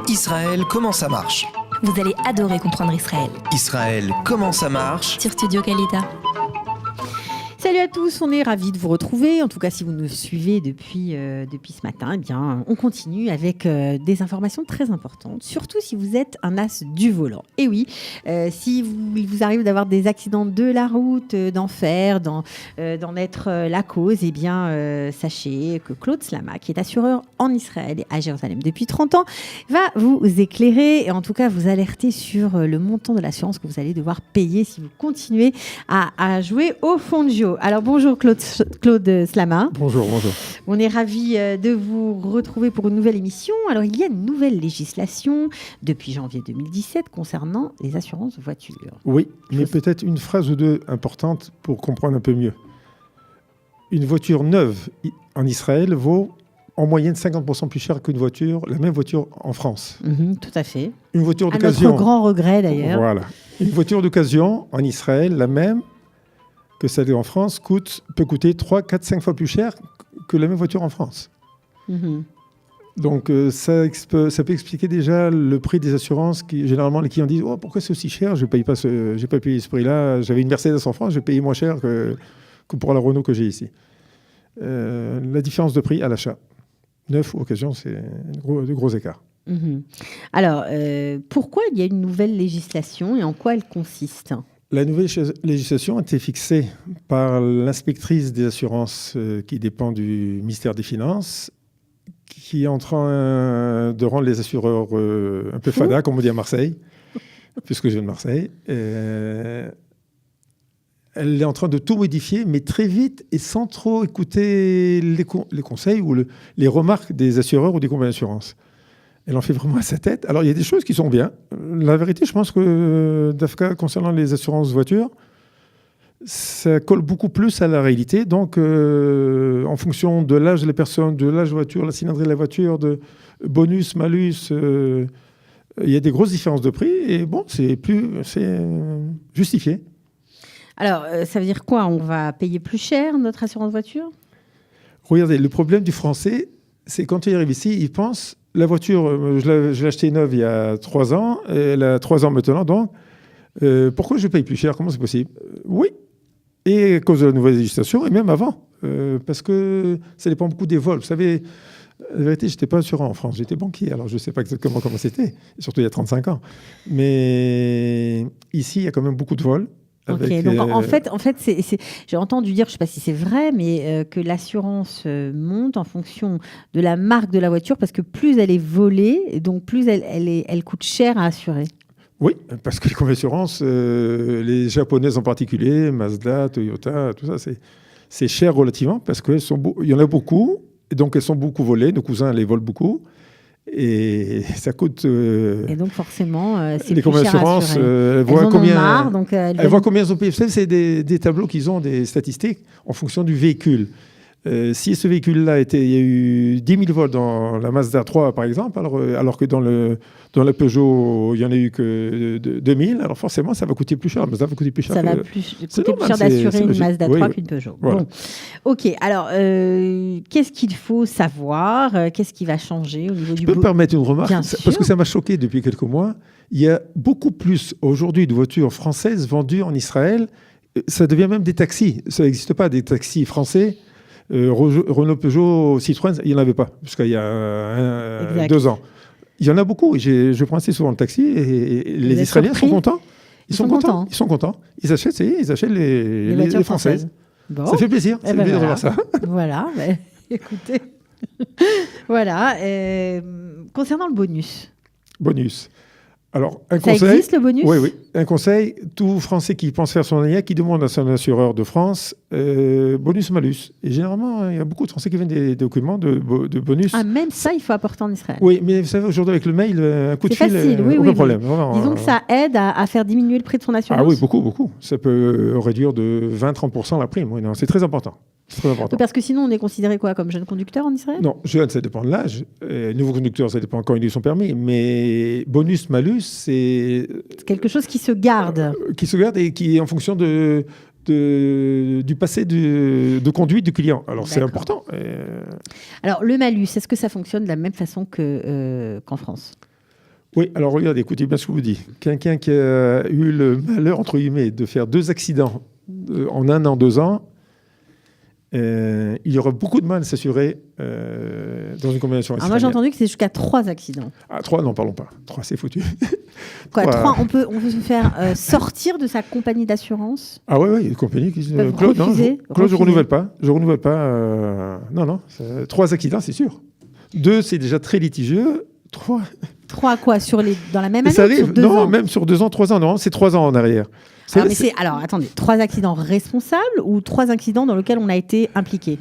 Israël, comment ça marche? Vous allez adorer comprendre Israël. Israël, comment ça marche? Sur Studio Kalita. Salut à tous, on est ravis de vous retrouver. En tout cas, si vous nous suivez depuis ce matin, eh bien, on continue avec des informations très importantes, surtout si vous êtes un as du volant. Et oui, si il vous arrive d'avoir des accidents de la route, d'en être la cause, eh bien, sachez que Claude Slama, qui est assureur en Israël et à Jérusalem depuis 30 ans, va vous éclairer et en tout cas vous alerter sur le montant de l'assurance que vous allez devoir payer si vous continuez à jouer au fond de jeu. Alors bonjour Claude Slama. Bonjour. On est ravis de vous retrouver pour une nouvelle émission. Alors il y a une nouvelle législation depuis janvier 2017 concernant les assurances voitures. Oui, mais peut-être une phrase ou deux importante pour comprendre un peu mieux. Une voiture neuve en Israël vaut en moyenne 50% plus cher qu'une voiture, la même voiture en France. Tout à fait. Une voiture d'occasion. À notre grand regret d'ailleurs. Voilà. Une voiture d'occasion en Israël, la même que celle en France, peut coûter 3, 4, 5 fois plus cher que la même voiture en France. Donc ça peut expliquer déjà le prix des assurances. Généralement, les clients disent « Oh, pourquoi c'est aussi cher? Je n'ai pas payé ce prix-là. J'avais une Mercedes en France, j'ai payé moins cher que pour la Renault que j'ai ici. » La différence de prix à l'achat, neuf ou occasion, c'est de gros écarts. Alors, pourquoi il y a une nouvelle législation et en quoi elle consiste ? La nouvelle législation a été fixée par l'inspectrice des assurances qui dépend du ministère des Finances, qui est en train de rendre les assureurs un peu fada, comme on dit à Marseille, puisque je viens de Marseille. Elle est en train de tout modifier, mais très vite et sans trop écouter les conseils ou les remarques des assureurs ou des compagnies d'assurance. Elle en fait vraiment à sa tête. Alors, il y a des choses qui sont bien. La vérité, je pense que DAFCA, concernant les assurances voitures, ça colle beaucoup plus à la réalité. Donc, en fonction de l'âge de la personne, de l'âge de la voiture, la cylindrée de la voiture, de bonus, malus, il y a des grosses différences de prix. Et bon, c'est justifié. Alors, ça veut dire quoi? On va payer plus cher notre assurance voiture? Regardez, le problème du français, c'est quand il arrive ici, il pense... La voiture, je l'ai achetée neuve il y a 3 ans. Elle a 3 ans maintenant, donc pourquoi je paye plus cher? Comment c'est possible? Oui, et à cause de la nouvelle législation, et même avant, parce que ça dépend beaucoup des vols. Vous savez, la vérité, je n'étais pas assurant en France, j'étais banquier, alors je ne sais pas exactement comment c'était, surtout il y a 35 ans. Mais ici, il y a quand même beaucoup de vols. Ok, donc en fait j'ai entendu dire, je ne sais pas si c'est vrai, mais que l'assurance monte en fonction de la marque de la voiture, parce que plus elle est volée, donc plus elle coûte cher à assurer. Oui, parce que les compagnies d'assurance, les japonaises en particulier, Mazda, Toyota, tout ça, c'est cher relativement, parce qu'il y en a beaucoup, et donc elles sont beaucoup volées, nos cousins les volent beaucoup. Et ça coûte. Et donc forcément, c'est les plus cher à assurer. elles voient combien. Marre, donc elles voient combien ils ont payé. Vous savez, c'est des tableaux qu'ils ont, des statistiques en fonction du véhicule. Si ce véhicule-là il y a eu 10 000 vols dans la Mazda 3, par exemple, alors que dans la Peugeot, il n'y en a eu que 2 000, alors forcément, ça va coûter plus cher. La Mazda va coûter plus cher. Ça va coûter plus cher d'assurer une Mazda 3 qu'une Peugeot. Voilà. Bon. Ok, alors, qu'est-ce qu'il faut savoir? Qu'est-ce qui va changer au niveau du... Je peux me permettre une remarque? Parce que ça m'a choqué depuis quelques mois. Il y a beaucoup plus aujourd'hui de voitures françaises vendues en Israël. Ça devient même des taxis. Ça n'existe pas, des taxis français. Renault, Peugeot, Citroën, il n'y en avait pas jusqu'il y a 2 ans. Il y en a beaucoup. Je prends assez souvent le taxi et les Israéliens sont contents. Ils sont contents. Ils achètent les françaises. Bon. Ça fait plaisir. C'est plaisir de voir ça. Voilà. Écoutez. Voilà. Concernant le bonus. Alors, ça existe le bonus? Oui. Un conseil, tout Français qui pense faire son ANIA, qui demande à son assureur de France, bonus-malus. Et généralement, il y a beaucoup de Français qui viennent des documents de bonus. Ah, même ça, il faut apporter en Israël. Oui, mais vous savez, aujourd'hui, avec le mail, un coup de fil, facile, aucun problème. Vraiment, disons que ça aide à faire diminuer le prix de son assurance. Ah oui, beaucoup. Ça peut réduire de 20-30% la prime. Oui, non, c'est très important. Parce que sinon, on est considéré quoi, comme jeune conducteur en Israël? Non, jeune, ça dépend de l'âge. Nouveau conducteur, ça dépend quand il a eu son permis. Mais bonus, malus, c'est... C'est quelque chose qui se garde. Qui se garde et qui est en fonction de du passé de conduite du client. Alors, c'est D'accord. important. Alors, le malus, est-ce que ça fonctionne de la même façon qu'en France? Oui, alors regardez, écoutez bien ce que je vous dis. Quelqu'un qui a eu le malheur, entre guillemets, de faire 2 accidents en 1 an, 2 ans, il y aura beaucoup de mal à s'assurer dans une combinaison. Alors moi, j'ai entendu que c'est jusqu'à 3 accidents. Ah, 3, non, parlons pas. 3, c'est foutu. Quoi, Voilà. 3, on peut se faire sortir de sa compagnie d'assurance? Ah oui, oui, les compagnies qui Peuvent Claude, non, refuser, Claude, je refuser. renouvelle pas. Je renouvelle pas. Non, 3 accidents, c'est sûr. 2, c'est déjà très litigieux. 3. 3 quoi, dans la même année? Ça arrive. Sur 2 Non, ans? même sur 2 ans, 3 ans. Non, c'est 3 ans en arrière. Alors, attendez, 3 accidents responsables ou 3 accidents dans lesquels on a été impliqué?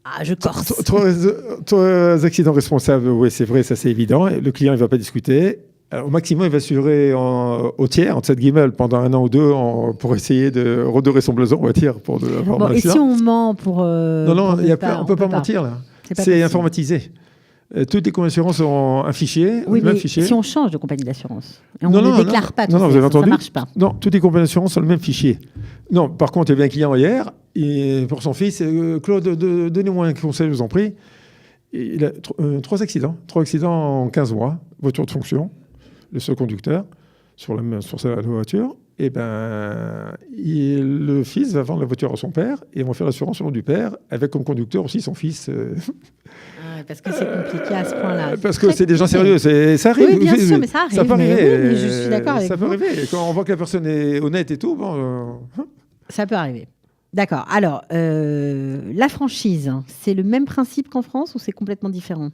Ah, je corse. 3 accidents responsables, oui, c'est vrai, ça c'est évident. Le client, il ne va pas discuter. Alors, au maximum, il va assurer au tiers, entre 7 guillemets, pendant 1 an ou 2, pour essayer de redorer son blason, on va dire, pour avoir Bon, un et accident. si on ment pour... Non, pour on ne ne peut pas mentir, là. C'est pas C'est possible. informatisé. Toutes les conventions assurances ont un fichier, Oui, le même mais fichier. si on change de compagnie d'assurance, et on Non, ne non, déclare pas tout non, ça, vous avez ça entendu ne marche pas. Non, toutes les compagnies d'assurance ont le même fichier. Non, par contre, il y avait un client hier, et pour son fils, Claude, donnez-moi un conseil, je vous en prie. Et il a 3 accidents. 3 accidents en 15 mois, voiture de fonction, le seul conducteur sur sa voiture. Et le fils va vendre la voiture à son père, et ils vont faire l'assurance au nom du père, avec comme conducteur aussi son fils. Ah, parce que c'est compliqué à ce point-là. Parce que c'est des gens sérieux, ça arrive. Oui, bien sûr, mais ça arrive. Ça peut mais arriver. oui, mais je suis d'accord avec Ça peut vous. arriver. Et quand on voit que la personne est honnête et tout, Ça peut arriver. D'accord. Alors, la franchise, c'est le même principe qu'en France ou c'est complètement différent?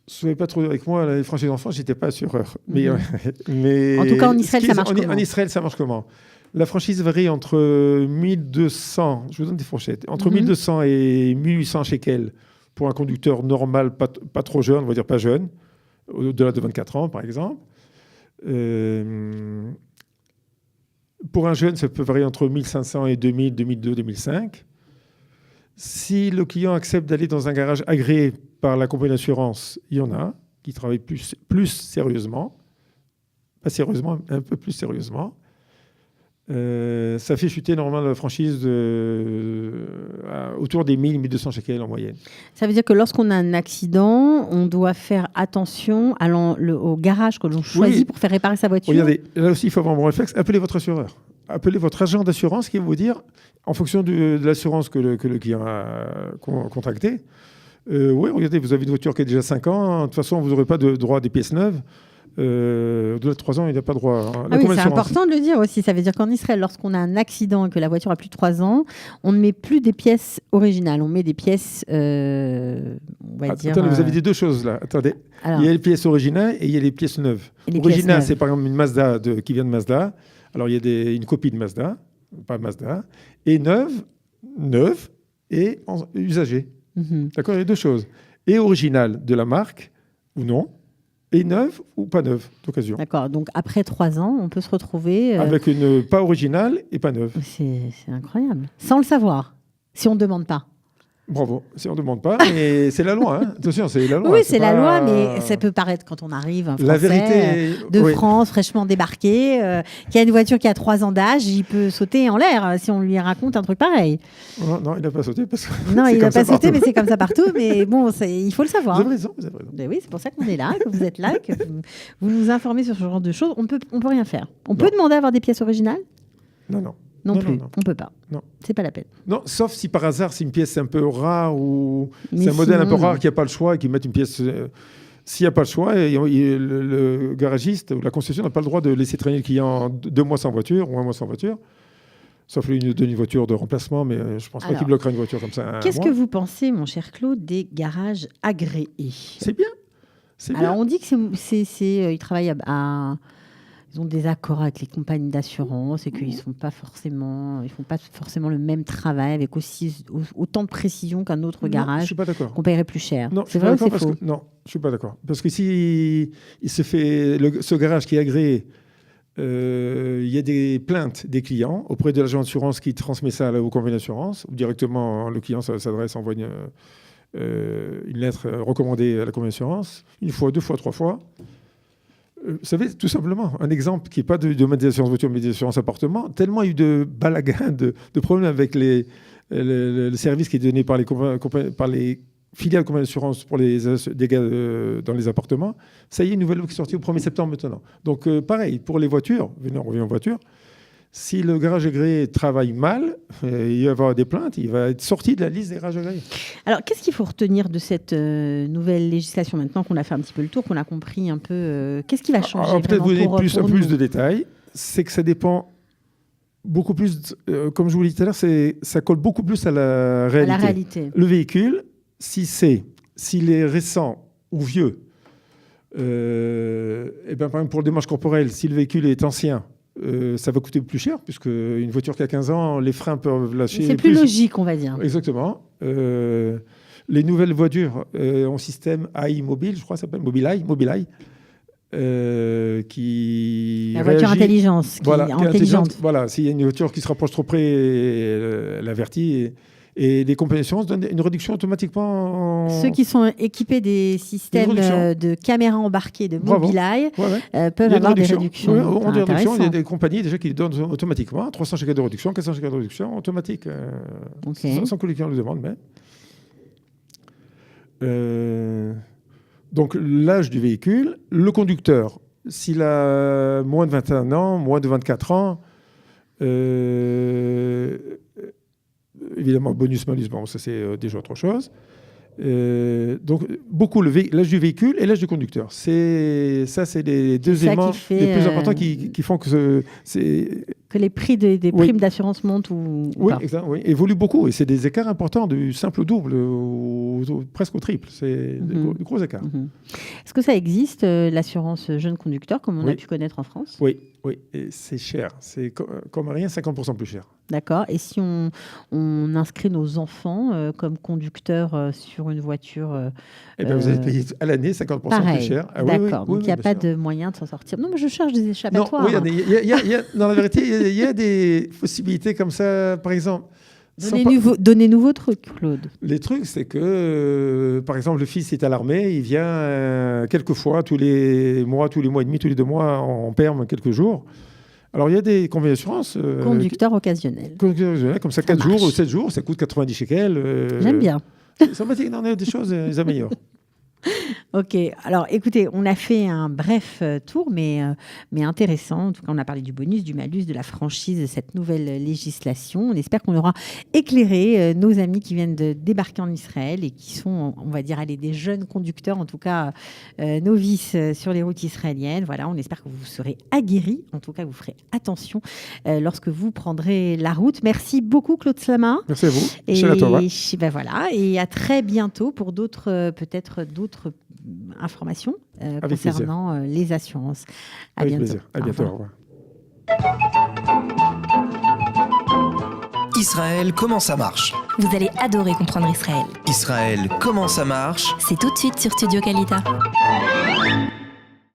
soyez pas trop dur avec moi, les franchises d'enfants, j'étais pas assureur. Mais En tout cas, en Israël, ça marche comment? En Israël, ça marche comment? La franchise varie entre 1200, je vous donne des fourchettes, entre 1200 et 1800 shekels pour un conducteur normal, pas trop jeune, on va dire pas jeune, au-delà de 24 ans par exemple. Pour un jeune, ça peut varier entre 1500 et 2000, 2002, 2005. Si le client accepte d'aller dans un garage agréé par la compagnie d'assurance, il y en a qui travaillent plus sérieusement, pas sérieusement, un peu plus sérieusement. Ça fait chuter normalement la franchise autour des 1000-1200 shekels en moyenne. Ça veut dire que lorsqu'on a un accident, on doit faire attention au garage que l'on choisit pour faire réparer sa voiture. Regardez, là aussi, il faut avoir un bon réflexe. Appelez votre assureur. Appelez votre agent d'assurance qui va vous dire, en fonction de l'assurance que le client a contractée, oui, regardez, vous avez une voiture qui a déjà 5 ans, de toute façon, vous n'aurez pas de droit à des pièces neuves. Au-delà de 3 ans, il n'y a pas de droit. Ah oui, c'est important de le dire aussi. Ça veut dire qu'en Israël, lorsqu'on a un accident et que la voiture a plus de 3 ans, on ne met plus des pièces originales. On met des pièces, on va dire... Attendez, vous avez dit deux choses là. Attendez. Alors, il y a les pièces originales et il y a les pièces neuves. Originales, c'est par exemple une Mazda qui vient de Mazda. Alors, il y a une copie de Mazda, pas Mazda. Et neuve et usagée. D'accord, il y a deux choses. Et originale de la marque ou non. Et neuve ou pas neuve d'occasion. D'accord, donc après 3 ans, on peut se retrouver... Avec une pas originale et pas neuve. C'est incroyable. Sans le savoir, si on ne demande pas. Bravo, si on ne demande pas, mais c'est la loi. Hein. Attention, c'est la loi. Oui, c'est la loi, mais ça peut paraître quand on arrive, un Français la vérité, de France, fraîchement débarqué, qui a une voiture qui a 3 ans d'âge, il peut sauter en l'air si on lui raconte un truc pareil. Non, il n'a pas sauté. Parce que non, il n'a pas sauté, mais c'est comme ça partout. Mais bon, il faut le savoir. Vous avez raison. Mais oui, c'est pour ça qu'on est là, que vous êtes là, que vous nous informez sur ce genre de choses. On peut rien faire. On peut demander à avoir des pièces originales? Non. Non plus, on ne peut pas. Non. C'est pas la peine. Non, sauf si par hasard c'est une pièce un peu rare ou c'est un modèle un peu rare qui n'a pas le choix et qui met une pièce. S'il n'y a pas le choix, le garagiste ou la concession n'a pas le droit de laisser traîner le client 2 mois sans voiture ou 1 mois sans voiture. Sauf une voiture de remplacement, mais je ne pense pas qu'il bloquera une voiture comme ça. Qu'est-ce que vous pensez, mon cher Claude, des garages agréés? C'est bien. Alors, on dit qu'ils travaillent ils ont des accords avec les compagnies d'assurance et qu'ils font pas forcément le même travail avec autant de précision qu'un autre garage. Je suis pas d'accord. Qu'on paierait plus cher. Non, c'est vrai ou c'est faux? Non, je suis pas d'accord. Parce que si il se fait ce garage qui est agréé, il y a des plaintes des clients auprès de l'agent d'assurance qui transmet ça aux compagnies d'assurance ou directement le client envoie une lettre recommandée à la compagnie d'assurance 1 fois, 2 fois, 3 fois. Vous savez, tout simplement, un exemple qui n'est pas de domaine des assurances voiture, mais des assurances appartements, tellement il y a eu de balagan, de problèmes avec le service qui est donné par les filiales de compagnies d'assurance pour les dégâts dans les appartements. Ça y est, une nouvelle loi qui est sortie au 1er septembre maintenant. Donc, pareil, pour les voitures, on revient aux voitures, si le garage agréé travaille mal, il va y avoir des plaintes, il va être sorti de la liste des garages agréés. Alors, qu'est-ce qu'il faut retenir de cette nouvelle législation maintenant qu'on a fait un petit peu le tour, qu'on a compris un peu qu'est-ce qui va changer? Alors, peut-être vous donner pour plus nous de détails. C'est que ça dépend beaucoup plus, comme je vous l'ai dit tout à l'heure, ça colle beaucoup plus à la réalité. À la réalité. Le véhicule, s'il est récent ou vieux, et ben, par exemple pour le démarche corporelle, si le véhicule est ancien, ça va coûter plus cher, puisque une voiture qui a 15 ans, les freins peuvent lâcher. C'est plus logique, on va dire. Exactement. Les nouvelles voitures ont système AI mobile, je crois, ça s'appelle Mobileye, qui la voiture réagit, intelligente. Voilà, s'il y a une voiture qui se rapproche trop près, elle avertit. Et les compagnies d'assurance donnent une réduction automatiquement. Ceux qui sont équipés des systèmes de caméras embarquées de Mobileye peuvent avoir des réductions. Il y a des compagnies déjà qui donnent automatiquement 300 chèques de réduction, 400 chèques de réduction automatique, sans que le client le demande même. Donc l'âge du véhicule, le conducteur, s'il a moins de 21 ans, moins de 24 ans, évidemment, bonus-malus, bon, ça c'est déjà autre chose. Donc, beaucoup l'âge du véhicule et l'âge du conducteur. C'est les deux éléments les plus importants qui font que les prix des primes d'assurance montent ou pas. Oui, évoluent beaucoup. Et c'est des écarts importants, du simple au double, ou presque au triple. C'est de gros écarts. Est-ce que ça existe, l'assurance jeune conducteur, comme on a pu connaître en France? Oui. Et c'est cher. C'est comme rien, 50% plus cher. D'accord. Et si on inscrit nos enfants comme conducteurs sur une voiture vous allez payer à l'année 50% plus cher. D'accord. Donc, il n'y a pas de moyen de s'en sortir. Non, mais je cherche des échappatoires. Dans la vérité, il y a des possibilités comme ça. Par exemple, donnez-nous vos trucs, Claude. Les trucs, c'est que, par exemple, le fils est à l'armée, il vient quelques fois, tous les mois et demi, tous les 2 mois, en perme quelques jours. Alors, il y a des compagnies d'assurance. Conducteur occasionnel. Comme ça, 4 jours ou 7 jours, ça coûte 90 shekels. J'aime bien. Sympathique, il y a des choses, ils améliorent. Ok, alors écoutez, on a fait un bref tour, mais intéressant. En tout cas, on a parlé du bonus, du malus, de la franchise de cette nouvelle législation. On espère qu'on aura éclairé nos amis qui viennent de débarquer en Israël et qui sont, on va dire, des jeunes conducteurs, en tout cas novices sur les routes israéliennes. Voilà, on espère que vous serez aguerris. En tout cas, vous ferez attention lorsque vous prendrez la route. Merci beaucoup, Claude Slama. Merci à vous. Et à très bientôt pour d'autres informations concernant les assurances. Avec plaisir. À bientôt. Au revoir. Israël, comment ça marche? Vous allez adorer comprendre Israël. Israël, comment ça marche? C'est tout de suite sur Studio Kalita.